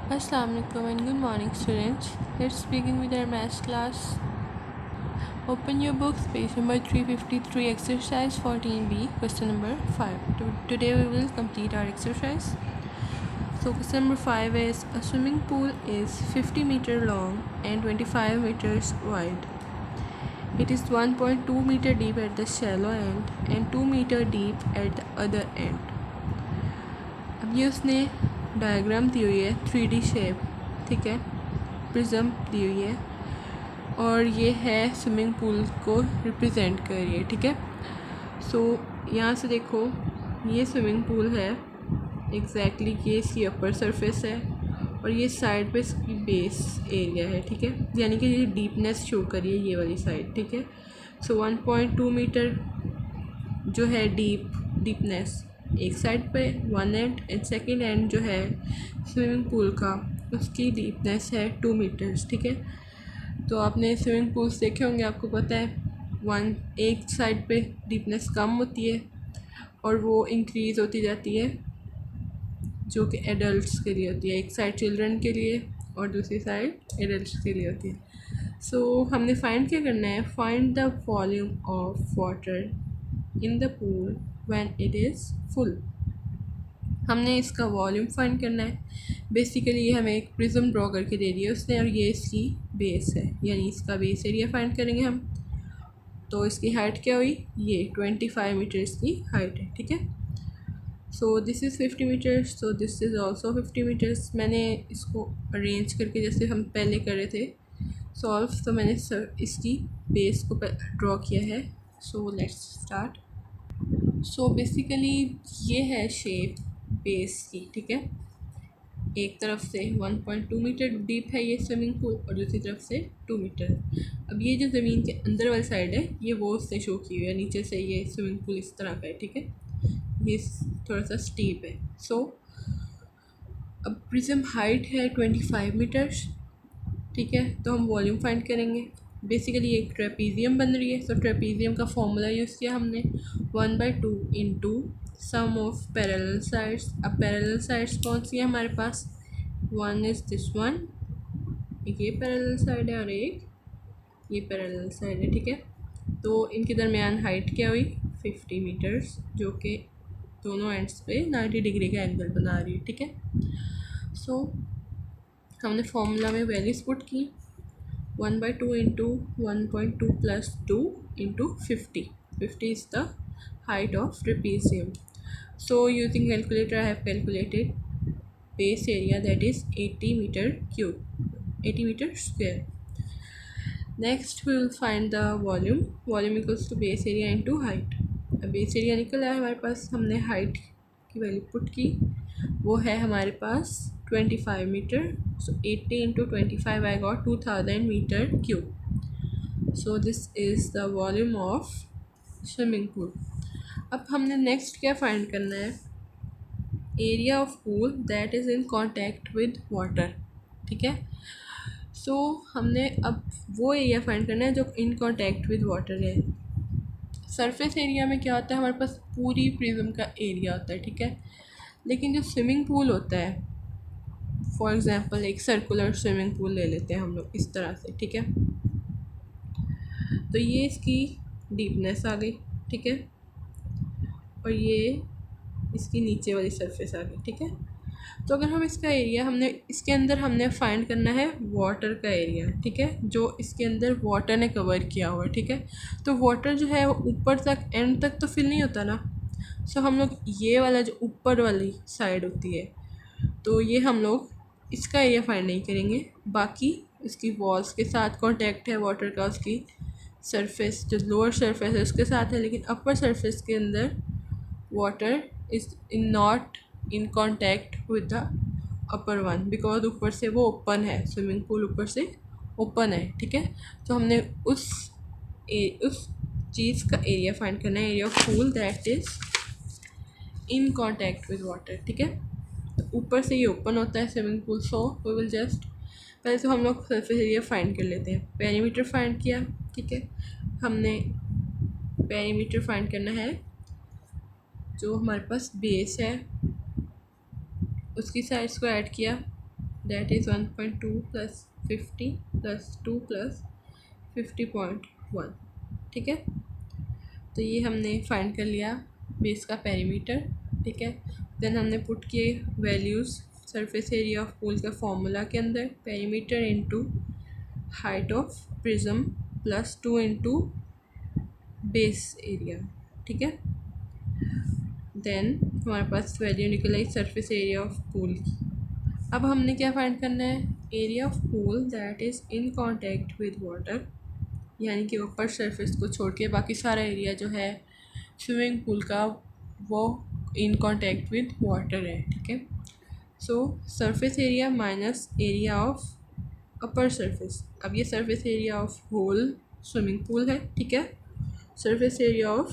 Assalamu alaikum and good morning students. Let's begin with our math class. Open your books, page number 353, exercise 14b, question number 5. Today we will complete our exercise. So question number 5 is, a swimming pool is 50 meter long and 25 meters wide. It is 1.2 meter deep at the shallow end and 2 meter deep at the other end. अब ये उसने diagram दी हुई है 3D shape, ठीक है, prism दी हुई है और ये है स्विमिंग पूल को रिप्रेजेंट कर रही है, ठीक है। सो यहाँ से देखो ये स्विमिंग पूल है, एग्जैक्टली ये इसकी अपर सरफेस है और ये साइड पे इसकी बेस एरिया है, ठीक है, यानी कि ये डीपनेस शो करिए ये वाली साइड, ठीक है। सो 1.2 मीटर जो है डीपनेस एक साइड पे वन एंड सेकेंड एंड जो है स्विमिंग पूल का उसकी डीपनेस है 2 मीटर्स, ठीक है। तो आपने स्विमिंग पूल्स देखे होंगे, आपको पता है एक साइड पे डीपनेस कम होती है और वो इंक्रीज़ होती जाती है, जो कि एडल्ट्स के लिए होती है, एक साइड चिल्ड्रन के लिए और दूसरी साइड एडल्ट्स के लिए होती है। सो हमने फाइंड क्या करना है, find the volume of water in the pool when it is full. हमने इसका वॉल्यूम फाइंड करना है। बेसिकली ये हमें एक प्रिज्म ड्रॉ करके दे दी है उसने और ये इसकी बेस है, यानी इसका बेस एरिया फाइंड करेंगे हम। तो इसकी हाइट क्या हुई, ये 25 मीटर्स की हाइट है, ठीक है। So this is 50 meters, so this is also 50 meters. मैंने इसको अरेंज करके जैसे हम पहले कर रहे थे सॉल्व, तो मैंने इसकी बेस को ड्रॉ किया है। So let's start. So basically ये है शेप बेस की, ठीक है। एक तरफ से 1.2 मीटर डीप है ये स्विमिंग पूल और दूसरी तरफ से 2 मीटर। अब ये जो ज़मीन के अंदर वाली साइड है ये वो उससे शो की हुई है, नीचे से ये स्विमिंग पूल इस तरह का है, ठीक है, ये थोड़ा सा स्टीप है। सो अब प्रिज्म हाइट है 25 मीटर्स, ठीक है। तो हम वॉल्यूम फाइंड करेंगे। बेसिकली एक ट्रेपीजियम बन रही है, सो ट्रेपीजियम का फॉर्मूला यूज़ किया हमने 1/2 into sum of parallel sides. अब पैरेलल साइड्स कौन सी है हमारे पास, वन इज़ दिस वन, एक ये पैरेलल साइड है और एक ये पैरेलल साइड है, ठीक है। तो इनके दरमियान हाइट क्या हुई 50 मीटर्स, जो कि दोनों एंड्स पे 90 डिग्री का एंगल बना रही है, ठीक है। सो हमने फॉर्मूला में वैल्यूज पुट की 1/2 into 1.2 plus 2 into 50 is the height of trapezium. So using calculator I have calculated base area, that is 80 meter cube, 80 meter square. Next we will find the volume equals to base area into height. अब base area निकला है हमारे पास, हमने height की value put की, वो है हमारे पास 25 मीटर। So 80 into 25 I got 2000 meter cube. So this is the volume of swimming pool. अब हमने नेक्स्ट क्या फाइंड करना है, area of pool that is in contact with water, ठीक है। सो हमने अब वो एरिया फाइंड करना है जो इन कांटेक्ट विद वाटर है। सरफेस एरिया में क्या होता है, हमारे पास पूरी प्रिज्म का एरिया होता है, ठीक है। लेकिन जो स्विमिंग पूल होता है, फॉर एग्ज़ाम्पल एक सर्कुलर स्विमिंग पूल ले लेते हैं हम लोग इस तरह से, ठीक है। तो ये इसकी डीपनेस आ गई, ठीक है, और ये इसकी नीचे वाली सरफेस आ गई, ठीक है। तो अगर हम इसका एरिया इसके अंदर हमने फाइंड करना है वाटर का एरिया, ठीक है, जो इसके अंदर वाटर ने कवर किया हुआ है, ठीक है। तो वाटर जो है वो ऊपर तक एंड तक तो फिल नहीं होता ना। सो हम लोग ये वाला जो ऊपर वाली साइड होती है, तो ये हम लोग इसका एरिया फाइंड नहीं करेंगे, बाकी इसकी वॉल्स के साथ कांटेक्ट है वाटर का, उसकी सरफेस जो लोअर सरफेस है उसके साथ है, लेकिन अपर सरफेस के अंदर water is not in contact with the upper one, because ऊपर से वो ओपन है, स्विमिंग पूल ऊपर से ओपन है, ठीक है। तो हमने उस चीज़ का एरिया फाइंड करना है, area of pool that is in contact with water, ठीक है। तो ऊपर से ये ओपन होता है swimming pool. So we will just पहले तो हम लोग सरफेस एरिया फाइंड कर लेते हैं। पेरीमीटर फाइंड किया, ठीक है, हमने पेरीमीटर फाइंड करना है जो हमारे पास बेस है उसकी साइड्स को ऐड किया that is 1.2 plus 50 plus 2 plus 50.1। ठीक है, तो ये हमने फाइंड कर लिया बेस का पेरीमीटर। ठीक है, देन हमने पुट किए values surface area of pool का फॉर्मूला के अंदर, perimeter into height of prism plus 2 into base area. ठीक है, देन हमारे पास वैल्यू निकल आई सरफेस एरिया ऑफ पूल की। अब हमने क्या फाइंड करना है, area of pool that is in contact with water, यानी कि ऊपर सरफेस को छोड़ के बाकी सारा एरिया जो है स्विमिंग पूल का वो इन कॉन्टैक्ट विद वाटर है। ठीक है, so surface area minus area of upper surface. अब ये surface area of whole swimming pool है। ठीक है, surface area of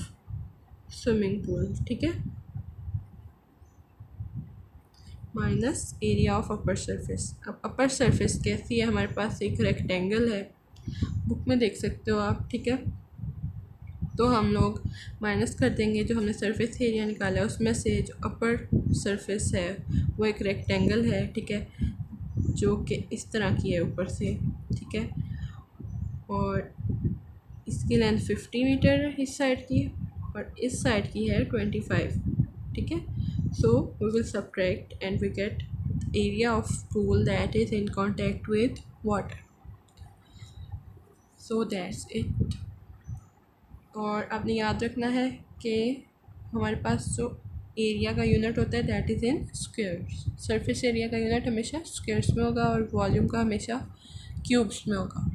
swimming pool, ठीक है, minus area of upper surface. अब अपर सरफेस कैसी है, हमारे पास एक रेक्टेंगल है, बुक में देख सकते हो आप। ठीक है, तो हम लोग माइनस कर देंगे जो हमने सरफेस एरिया निकाला है उसमें से जो अपर सरफेस है वो एक रेक्टेंगल है। ठीक है, जो कि इस तरह की है ऊपर से। ठीक है, और इसकी लेंथ 50 मीटर है इस साइड की, और इस साइड की है 25। ठीक है, so we will subtract and we get area of pool that is in contact with water. So that's it. और आपने याद रखना है कि हमारे पास जो एरिया का यूनिट होता है that is in squares. Surface area का यूनिट हमेशा स्क्वायर्स में होगा और वॉल्यूम का हमेशा क्यूब्स में होगा।